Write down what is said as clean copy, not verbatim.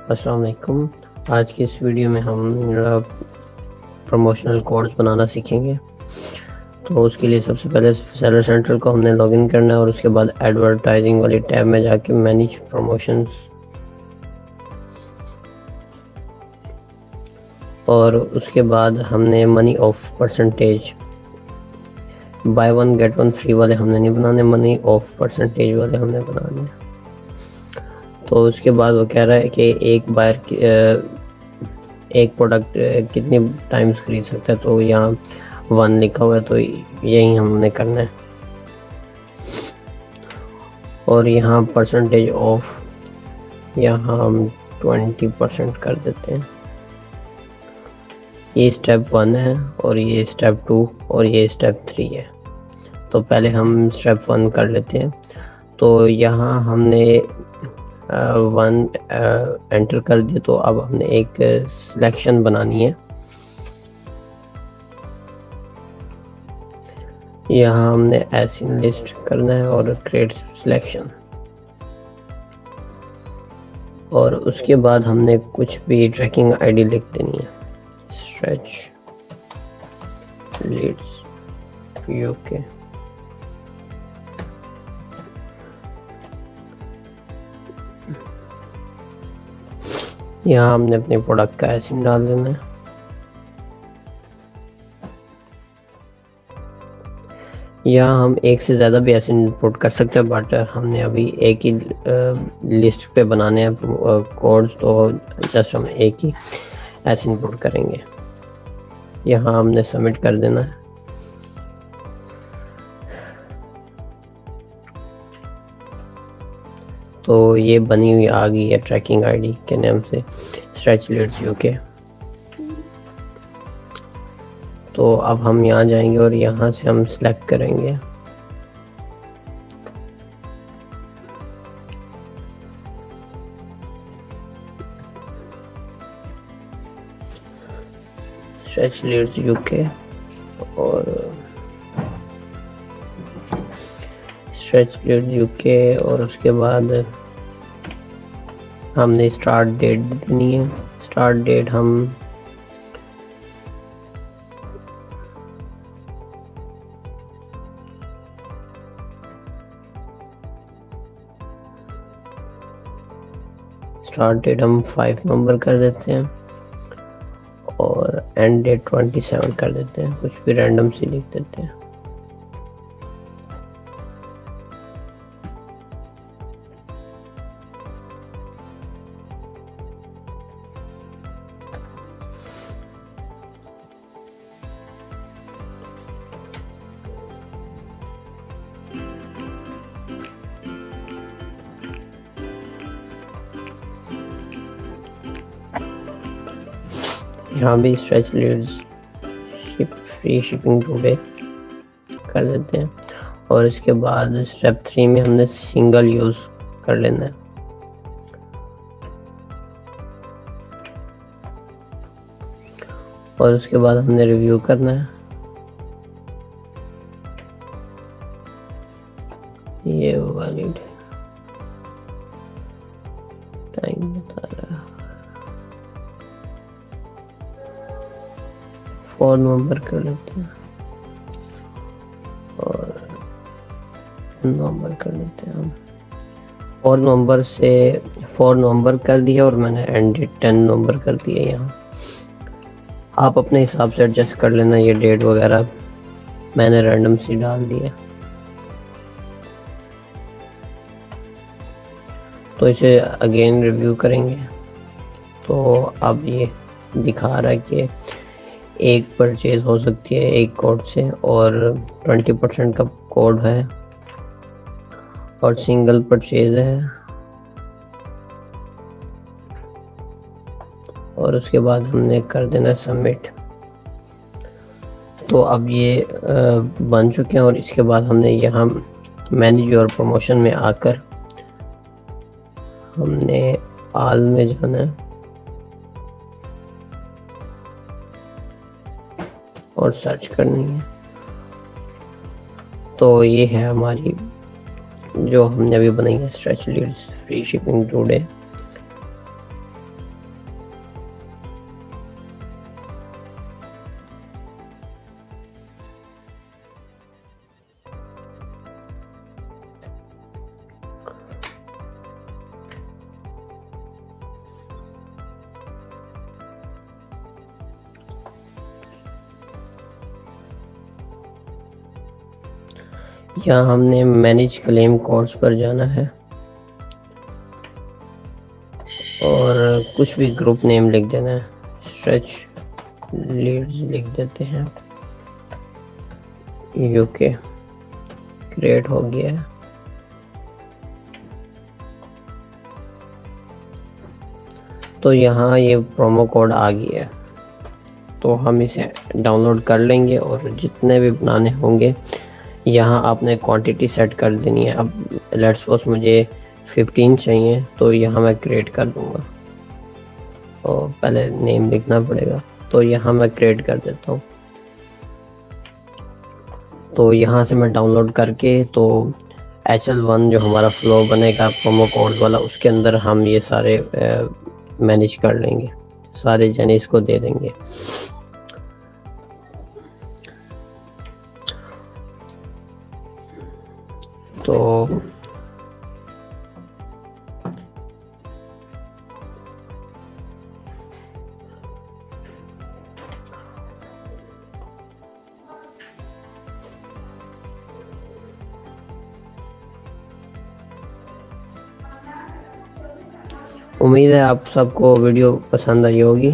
अस्सलाम वालेकुम। आज की इस वीडियो में हम प्रमोशनल कोड्स बनाना सीखेंगे। तो उसके लिए सबसे पहले सेलर सेंटर को हमने लॉगिन करना है और उसके बाद एडवर्टाइजिंग वाली टैब में जाके मैनेज प्रमोशंस और उसके बाद हमने money of percentage by one get one free वाले हमने नहीं बनाने, मनी ऑफ परसेंटेज वाले हमने बनाने। तो उसके बाद वो कह रहा है कि एक बायर एक प्रोडक्ट कितने टाइम्स खरीद सकता है, तो यहाँ 1 लिखा हुआ है, तो यही हमने करना है। और यहाँ परसेंटेज ऑफ यहाँ हम 20% कर देते हैं। ये स्टेप 1 है और ये स्टेप 2 और ये स्टेप 3 है। तो पहले हम स्टेप 1 कर लेते हैं। तो यहाँ हमने 1 एंटर कर दिया। तो अब हमने एक सिलेक्शन बनानी है। यहाँ हमने एसिन लिस्ट करना है और क्रिएट सिलेक्शन, और उसके बाद हमने कुछ भी ट्रैकिंग आईडी लिख देनी है। Stretch leads UK. यहाँ हमने अपने प्रोडक्ट का एसिन डाल देना है। यहाँ हम एक से ज़्यादा भी एसिन इंपोर्ट कर सकते हैं, बट हमने अभी एक ही लिस्ट पे बनाने हैं कोड्स, तो जस्ट हम एक ही एसिन इंपोर्ट करेंगे। यहाँ हमने सबमिट कर देना है। तो ये बनी हुई आ गई है ट्रैकिंग आईडी के नाम से, स्ट्रेच लीड्स यूके। तो अब हम यहाँ जाएंगे और यहाँ से हम सिलेक्ट करेंगे स्ट्रेच लीड्स यूके और स्ट्रेच लीड्स यूके, और उसके बाद हमने स्टार्ट डेट देनी है। स्टार्ट डेट हम स्टार्ट डेट हम 5 नवंबर कर देते हैं और एंड डेट 27 कर देते हैं। कुछ भी रैंडम सी लिख देते हैं। यहाँ भी stretch leads free shipping today कर देते हैं। और इसके बाद स्टेप 3 में हमने सिंगल यूज कर लेना है। और उसके बाद हमने रिव्यू करना है। ये वैलिड टाइम बता रहा है, 4 नवंबर कर लेते हैं और नवंबर कर लेते हैं हम। 4 नवंबर से 4 नवंबर कर दिया और मैंने एंड डेट 10 नवंबर कर दिया। यहाँ आप अपने हिसाब से एडजस्ट कर लेना। ये डेट वगैरह मैंने रैंडम सी डाल दिया। तो इसे अगेन रिव्यू करेंगे। तो अब ये दिखा रहा है कि एक परचेज हो सकती है एक कोड से, और 20% का कोड है और सिंगल परचेज है। और उसके बाद हमने कर देना सबमिट। तो अब ये बन चुके हैं। और इसके बाद हमने यहाँ मैनेज और प्रमोशन में आकर हमने आल में जाना है और सर्च करनी है। तो ये है हमारी जो हमने अभी बनाई है stretch leads free shipping today. यहाँ हमने मैनेज क्लेम कोड्स पर जाना है और कुछ भी ग्रुप नेम लिख देना है। स्ट्रेच लीड्स लिख देते हैं, यूके। क्रिएट हो गया है। तो यहाँ ये प्रोमो कोड आ गया है, तो हम इसे डाउनलोड कर लेंगे और जितने भी बनाने होंगे यहाँ आपने क्वांटिटी सेट कर देनी है। अब लेट्स सपोज मुझे 15 चाहिए, तो यहाँ मैं क्रिएट कर दूँगा। और पहले नेम लिखना पड़ेगा, तो यहाँ मैं क्रिएट कर देता हूँ। तो यहाँ से मैं डाउनलोड करके तो HL1 जो हमारा फ्लो बनेगा प्रोमो कोड वाला, उसके अंदर हम ये सारे मैनेज कर लेंगे, सारे जने इसको दे देंगे। तो उम्मीद है आप सबको वीडियो पसंद आई होगी।